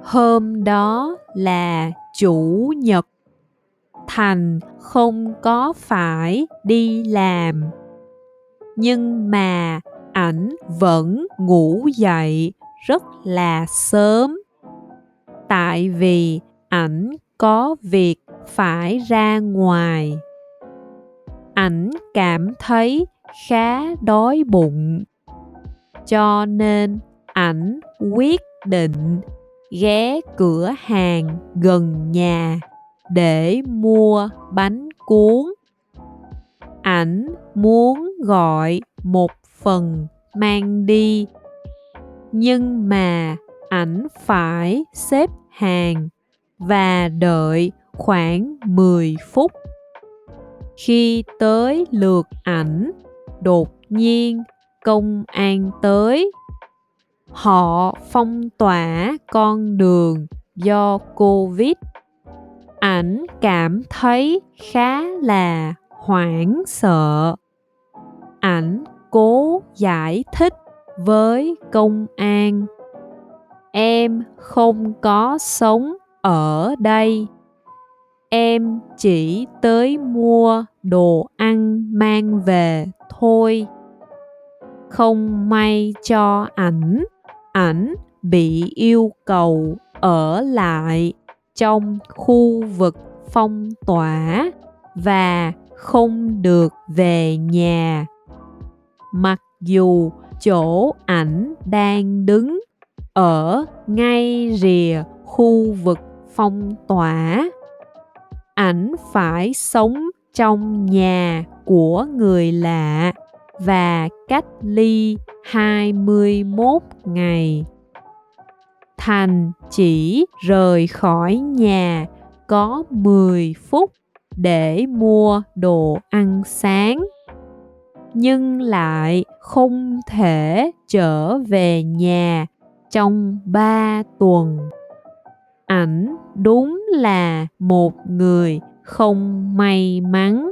Hôm đó là chủ nhật, Thành không có phải đi làm. Nhưng mà ảnh vẫn ngủ dậy rất là sớm. Tại vì ảnh có việc phải ra ngoài. Ảnh cảm thấy khá đói bụng. Cho nên ảnh quyết định ghé cửa hàng gần nhà để mua bánh cuốn. Ảnh muốn gọi một phần mang đi, nhưng mà ảnh phải xếp hàng và đợi khoảng 10 phút. Khi tới lượt ảnh, đột nhiên công an tới. Họ phong tỏa con đường do Covid. Ảnh cảm thấy khá là hoảng sợ. Ảnh cố giải thích với công an: em không có sống ở đây. Em chỉ tới mua đồ ăn mang về thôi. Không may cho ảnh bị yêu cầu ở lại trong khu vực phong tỏa và không được về nhà. Mặc dù chỗ ảnh đang đứng ở ngay rìa khu vực phong tỏa, ảnh phải sống trong nhà của người lạ và cách ly 21 ngày. Thành chỉ rời khỏi nhà có 10 phút để mua đồ ăn sáng, nhưng lại không thể trở về nhà trong 3 tuần. Ảnh đúng là một người không may mắn.